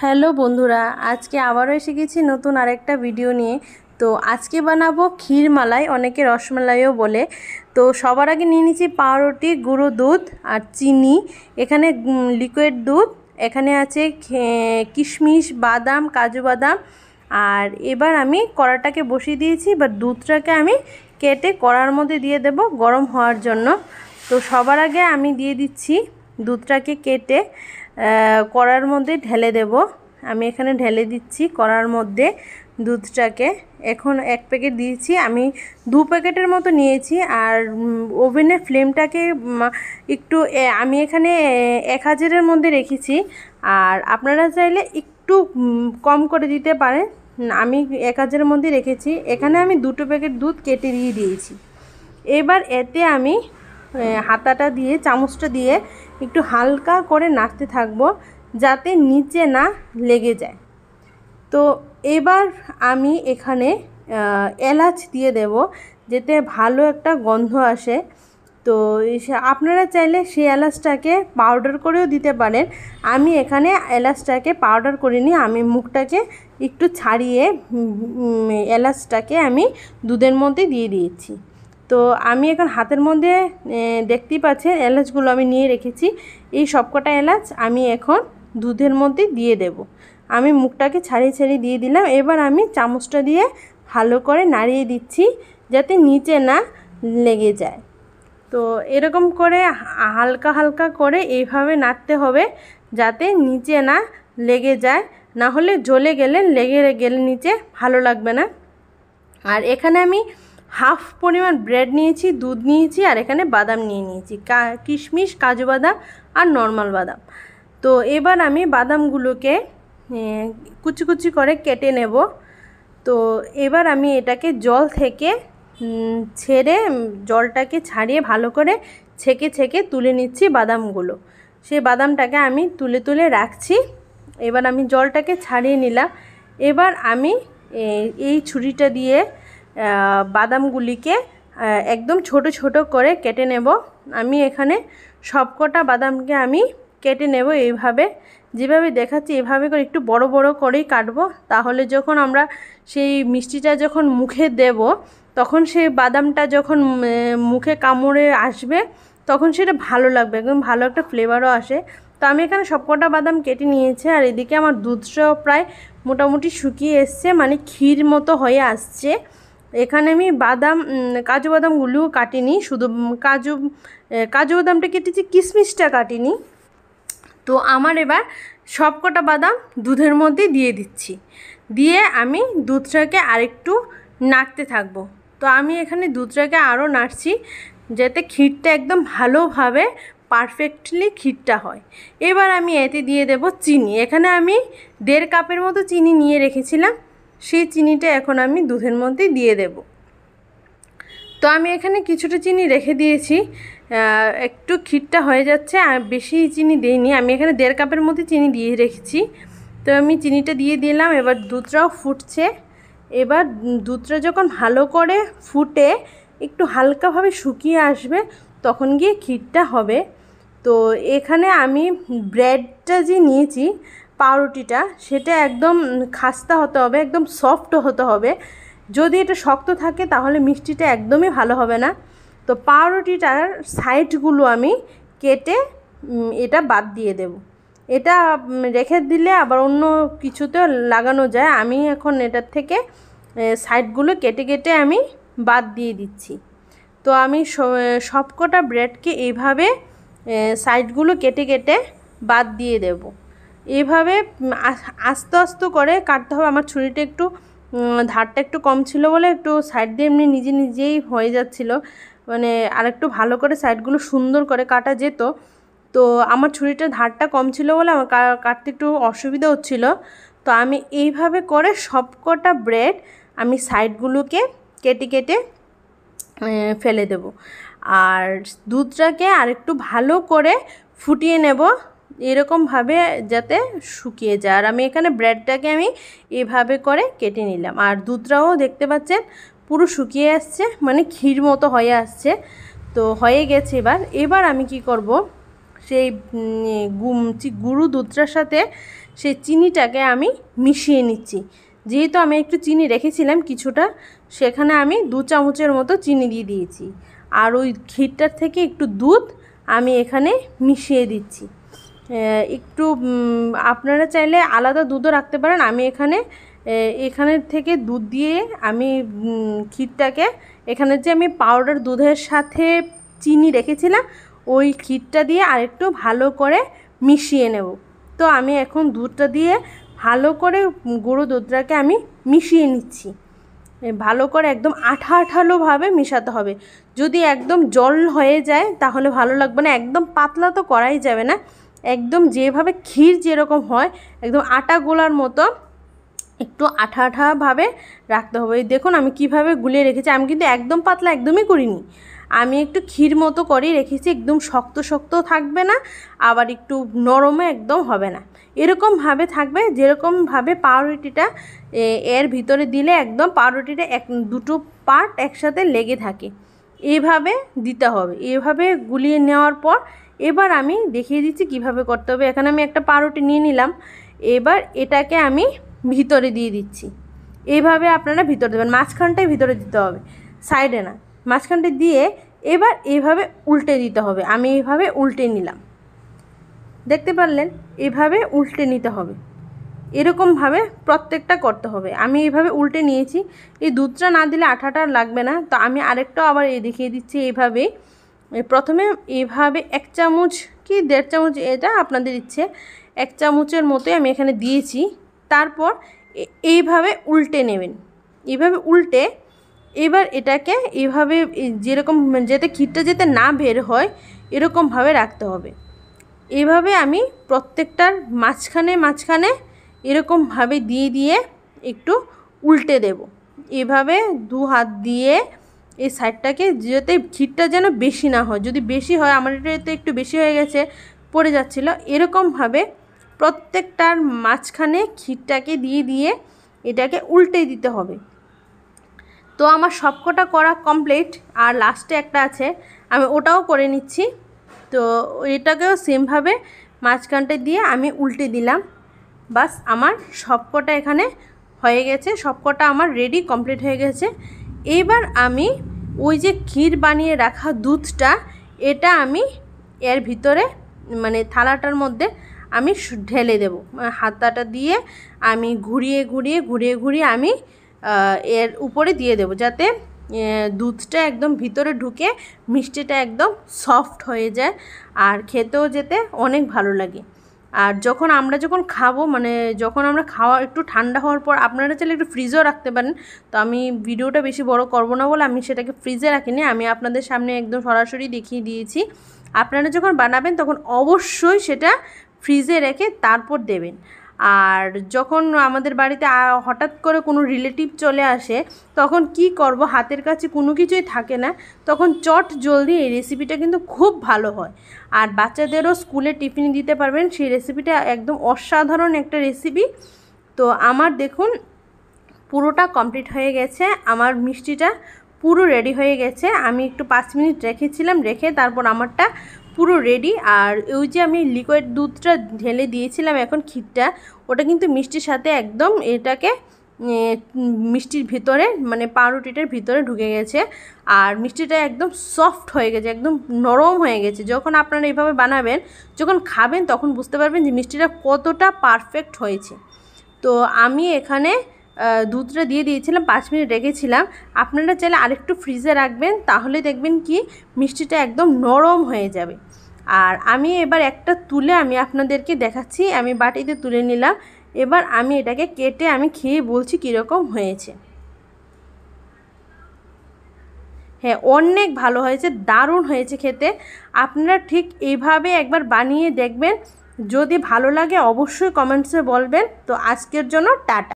Hello বন্ধুরা, আজকে আবারও এসে গেছি নতুন আরেকটা ভিডিও নিয়ে। তো আজকে বানাবো ক্ষীর মালাই, অনেকে রসমালাইও বলে। তো সবার আগে নিয়ে নিচ্ছি পাউরুটি, গুঁড়ো দুধ আর চিনি, এখানে লিকুইড দুধ, এখানে আছে কিশমিশ, বাদাম, কাজু বাদাম। আর এবার আমি কড়াটাকে বসিয়ে দিয়েছি। এবার দুধটাকে আমি কেটে কড়ার মধ্যে দিয়ে দেব গরম হওয়ার জন্য। তো সবার আগে আমি দিয়ে দিচ্ছি দুধটাকে কেটে কড়ার মধ্যে ঢেলে দেব। আমি এখানে ঢেলে দিচ্ছি কড়ার মধ্যে দুধটাকে। এখন এক প্যাকেট দিয়েছি, আমি 2 প্যাকেটের মতো নিয়েছি। আর ওভেনের ফ্লেমটাকে একটু আমি এখানে 1000-এর মধ্যে রেখেছি। আর আপনারা চাইলে একটু কম করে দিতে পারেন, আমি 1000-এর মধ্যে রেখেছি। এখানে আমি 2 প্যাকেট দুধ কেটে দিয়ে দিয়েছি। এবার এতে আমি হাতাটা দিয়ে, চামচটা দিয়ে একটু হালকা করে নাড়তে থাকবো যাতে নিচে না লেগে যায়। তো এবার আমি এখানে এলাচ দিয়ে দেব যাতে ভালো একটা গন্ধ আসে। তো আপনারা চাইলে সেই এলাচটাকে পাউডার করেও দিতে পারেন। আমি এখানে এলাচটাকে পাউডার করিনি, আমি মুখটাকে একটু ছাড়িয়ে এলাচটাকে আমি দুধের মধ্যে দিয়ে দিয়েছি। তো আমি এখন হাতের মধ্যে দেখতেই পাচ্ছেন এলাচগুলো আমি নিয়ে রেখেছি। এই সবকটা এলাচ আমি এখন দুধের মধ্যে দিয়ে দেব। আমি মুখটাকে ছাড়িয়ে ছাড়িয়ে দিয়ে দিলাম। এবার আমি চামচটা দিয়ে ভালো করে নাড়িয়ে দিচ্ছি যাতে নিচে না লেগে যায়। তো এরকম করে হালকা হালকা করে এইভাবে নাড়তে হবে যাতে নিচে না লেগে যায়, না হলে জ্বলে গেলে নিচে ভালো লাগবে না। আর এখানে আমি হাফ পরিমাণ ব্রেড নিয়েছি, দুধ নিয়েছি, আর এখানে বাদাম নিয়েছি, কিশমিশ, কাজু বাদাম আর নর্মাল বাদাম। তো এবার আমি বাদামগুলোকে কুচি কুচি করে কেটে নেব। তো এবার আমি এটাকে জল থেকে ছেড়ে, জলটাকে ছাড়িয়ে ভালো করে ছেঁকে ছেঁকে তুলে নিচ্ছি বাদামগুলো। সেই বাদামটাকে আমি তুলে তুলে রাখছি। এবার আমি জলটাকে ছাড়িয়ে নিলাম। এবার আমি এই ছুরিটা দিয়ে বাদামগুলিকে একদম ছোট ছোট করে কেটে নেব। আমি এখানে সবকটা বাদামকে আমি কেটে নেব এইভাবে, যেভাবে দেখাচ্ছি এভাবে করে একটু বড় বড় করেই কাটবো। তাহলে যখন আমরা সেই মিষ্টিটা যখন মুখে দেব, তখন সেই বাদামটা যখন মুখে কামড়ে আসবে তখন সেটা ভালো লাগবে, একদম ভালো একটা ফ্লেভারও আসে। তো আমি এখানে সবকটা বাদাম কেটে নিয়েছি। আর এদিকে আমার দুধটাও প্রায় মোটামুটি শুকিয়ে এসছে, মানে ক্ষীর মতো হয়ে আসছে। এখানে আমি কাজু বাদামগুলোও কাটিনি, শুধু কাজু বাদামটা কেটেছি, কিশমিশটা কাটিনি। তো আমার এবার সবকটা বাদাম দুধের মধ্যে দিয়ে দিচ্ছি, দিয়ে আমি দুধটাকে আরেকটু নাড়তে থাকবো। তো আমি এখানে দুধটাকে আরও নাড়ছি যাতে ক্ষীরটা একদম ভালোভাবে পারফেক্টলি ক্ষীরটা হয়। এবার আমি এতে দিয়ে দেব চিনি। এখানে আমি 1.5 কাপের মতো চিনি নিয়ে রেখেছিলাম, সেই চিনিটা এখন আমি দুধের মধ্যে দিয়ে দেব। তো আমি এখানে কিছুটা চিনি রেখে দিয়েছি, একটু ক্ষীরটা হয়ে যাচ্ছে, আর বেশি চিনি দিইনি। আমি এখানে 1.5 কাপের মধ্যে চিনি দিয়ে রেখেছি। তো আমি চিনিটা দিয়ে দিলাম। এবার দুধটাও ফুটছে। এবার দুধটা যখন ভালো করে ফুটে একটু হালকাভাবে শুকিয়ে আসবে তখন গিয়ে ক্ষীরটা হবে। তো এখানে আমি ব্রেডটা যে নিয়েছি, পাউরুটিটা, সেটা একদম খাস্তা হতে হবে, একদম সফট হতে হবে। যদি এটা শক্ত থাকে তাহলে মিষ্টিটা একদমই ভালো হবে না। তো পাউরুটিটার সাইডগুলো আমি কেটে এটা বাদ দিয়ে দেব। এটা রেখে দিলে আবার অন্য কিছুতেও লাগানো যায়। আমি এখন এটার থেকে সাইডগুলো কেটে কেটে আমি বাদ দিয়ে দিচ্ছি। তো আমি সবকটা ব্রেডকে এইভাবে সাইডগুলো কেটে কেটে বাদ দিয়ে দেব। এইভাবে আস্তে আস্তে করে কাটতে হবে। আমার ছুরিটা একটু ধারটা একটু কম ছিল বলে একটু সাইড দিয়ে এমনি নিজেই হয়ে যাচ্ছিলো, মানে আরেকটু ভালো করে সাইডগুলো সুন্দর করে কাটা যেত। তো আমার ছুরিটার ধারটা কম ছিল বলে আমার কাটতে একটু অসুবিধা হচ্ছিল। তো আমি এইভাবে করে সবকটা ব্রেড আমি সাইডগুলোকে কেটে কেটে ফেলে দেব। আর দুধটাকে আরেকটু ভালো করে ফুটিয়ে নেব এরকমভাবে যাতে শুকিয়ে যায়। আর আমি এখানে ব্রেডটাকে আমি এভাবে করে কেটে নিলাম। আর দুধটাও দেখতে পাচ্ছেন পুরো শুকিয়ে আসছে, মানে ক্ষীর মতো হয়ে আসছে। তো হয়ে গেছে। এবার আমি কি করব, সেই গুঁড়ো দুধটার সাথে সেই চিনিটাকে আমি মিশিয়ে নিচ্ছি। যেহেতু আমি একটু চিনি রেখেছিলাম কিছুটা, সেখানে আমি 2 চামচের মতো চিনি দিয়ে দিয়েছি। আর ওই ক্ষীরটার থেকে একটু দুধ আমি এখানে মিশিয়ে দিচ্ছি। একটু আপনারা চাইলে আলাদা দুধও রাখতে পারেন। আমি এখানের থেকে দুধ দিয়ে আমি ক্ষীরটাকে, এখানে যে আমি পাউডার দুধের সাথে চিনি রেখেছিলাম ওই ক্ষীরটা দিয়ে আরেকটু ভালো করে মিশিয়ে নেব। তো আমি এখন দুধটা দিয়ে ভালো করে গুঁড়ো দুধটাকে আমি মিশিয়ে নিচ্ছি। ভালো করে একদম আঠালোভাবে মেশাতে হবে। যদি একদম জল হয়ে যায় তাহলে ভালো লাগবে না। একদম পাতলা তো করাই যাবে না, একদম যেভাবে ক্ষীর যেরকম হয় একদম আটা গোলার মতো একটু আঠাভাবে রাখতে হবে। দেখুন আমি কিভাবে গুলিয়ে রেখেছি। আমি কিন্তু একদম পাতলা একদমই করিনি, আমি একটু ক্ষীর মতো করেই রেখেছি। একদম শক্ত শক্ত থাকবে না, আবার একটু নরমও একদম হবে না, এরকমভাবে থাকবে যেরকমভাবে পাউরুটিটা এর ভিতরে দিলে একদম পাউরুটিটা দুটো পার্ট একসাথে লেগে থাকে, এইভাবে দিতে হবে। এইভাবে গুলিয়ে নেওয়ার পর এবার আমি দেখিয়ে দিচ্ছি কিভাবে করতে হবে। এখানে আমি একটা পাউরুটি নিয়ে নিলাম, এবার এটাকে আমি ভিতরে দিয়ে দিচ্ছি। এইভাবে আপনারা ভিতরে দেবেন, মাঝখানটাই ভিতরে দিতে হবে, সাইডে না, মাঝখানটা দিয়ে এবার এইভাবে উল্টে দিতে হবে। আমি এইভাবে উল্টে নিলাম, দেখতে পারলেন? এইভাবে উল্টে নিতে হবে, এরকমভাবে প্রত্যেকটা করতে হবে। আমি এইভাবে উল্টে নিয়েছি। এই দুধটা না দিলে আঠাটা লাগবে না। তো আমি আরেকটাও আবার দেখিয়ে দিচ্ছি। এইভাবে প্রথমে এইভাবে 1 চামচ কি 1.5 চামচ, এটা আপনাদের ইচ্ছে, 1 চামচের মতোই আমি এখানে দিয়েছি। তারপর এইভাবে উল্টে নেবেন, এইভাবে উল্টে এবার এটাকে এইভাবে যেরকম যাতে ক্ষীরটা যাতে না বের হয় এরকমভাবে রাখতে হবে। এইভাবে আমি প্রত্যেকটার মাঝখানে এরকমভাবে দিয়ে একটু উল্টে দেব। এভাবে 2 হাত দিয়ে এই সাইডটাকে, যাতে ক্ষীরটা যেন বেশি না হয়। যদি বেশি হয়, আমার এটা একটু বেশি হয়ে গেছে, পড়ে যাচ্ছিল, এরকমভাবে প্রত্যেকটার মাঝখানে ক্ষীরটাকে দিয়ে এটাকে উল্টে দিতে হবে। তো আমার সবকটা করা কমপ্লিট, আর লাস্টে একটা আছে, আমি ওটাও করে নিচ্ছি। তো এটাকেও সেমভাবে মাঝখানটা দিয়ে আমি উল্টে দিলাম। বাস আমার সবকটা এখানে হয়ে গেছে, সবকটা আমার রেডি কমপ্লিট হয়ে গেছে। এইবার আমি ওই যে ক্ষীর বানিয়ে রাখা দুধটা, এটা আমি এর ভিতরে মানে থালাটার মধ্যে আমি ঢেলে দেব। হাতাটা দিয়ে আমি ঘুরিয়ে আমি এর উপরে দিয়ে দেব, যাতে দুধটা একদম ভিতরে ঢুকে মিষ্টিটা একদম সফট হয়ে যায় আর খেতেও যেতে অনেক ভালো লাগে। আর আমরা যখন খাবো, মানে যখন আমরা খাওয়া একটু ঠান্ডা হওয়ার পর, আপনারা চাইলে একটু ফ্রিজেও রাখতে পারেন। তো আমি ভিডিওটা বেশি বড় করব না বলে আমি সেটাকে ফ্রিজে রাখিনি, আমি আপনাদের সামনে একদম সরাসরি দেখিয়ে দিয়েছি। আপনারা যখন বানাবেন তখন অবশ্যই সেটা ফ্রিজে রেখে তারপর দেবেন। আর যখন আমাদের বাড়িতে হঠাৎ করে কোনো রিলেটিভ চলে আসে, তখন কি করব, হাতের কাছে কোনো কিছুই থাকে না, তখন চট জলদি এই রেসিপিটা কিন্তু খুব ভালো হয়। আর বাচ্চাদেরও স্কুলে টিফিন দিতে পারবেন। সেই রেসিপিটা একদম অসাধারণ একটা রেসিপি। তো আমার দেখুন পুরোটা কমপ্লিট হয়ে গেছে, আমার মিষ্টিটা পুরো রেডি হয়ে গেছে। আমি একটু 5 মিনিট রেখেছিলাম, রেখে তারপর আমারটা পুরো রেডি। আর ওই যে আমি লিকুইড দুধটা ঢেলে দিয়েছিলাম এখন ক্ষীরটা, ওটা কিন্তু মিষ্টির সাথে একদম এটাকে মিষ্টির ভিতরে, মানে পাউরুটিটার ভিতরে ঢুকে গেছে। আর মিষ্টিটা একদম সফট হয়ে গেছে, একদম নরম হয়ে গেছে। যখন আপনারা এইভাবে বানাবেন, যখন খাবেন তখন বুঝতে পারবেন যে মিষ্টিটা কতটা পারফেক্ট হয়েছে। তো আমি এখানে দুধটা দিয়ে দিয়েছিলাম, 5 মিনিট রেখেছিলাম। আপনারা চাইলে আরেকটু ফ্রিজে রাখবেন, তাহলে দেখবেন কি মিষ্টিটা একদম নরম হয়ে যাবে। আর আমি এবার একটা তুলে আমি আপনাদেরকে দেখাচ্ছি। আমি বাটিতে তুলে নিলাম, এবার আমি এটাকে কেটে আমি খেয়ে বলছি কীরকম হয়েছে। হ্যাঁ, অনেক ভালো হয়েছে, দারুণ হয়েছে খেতে। আপনারা ঠিক এইভাবে একবার বানিয়ে দেখবেন, যদি ভালো লাগে অবশ্যই কমেন্টসে বলবেন। তো আজকের জন্য টাটা।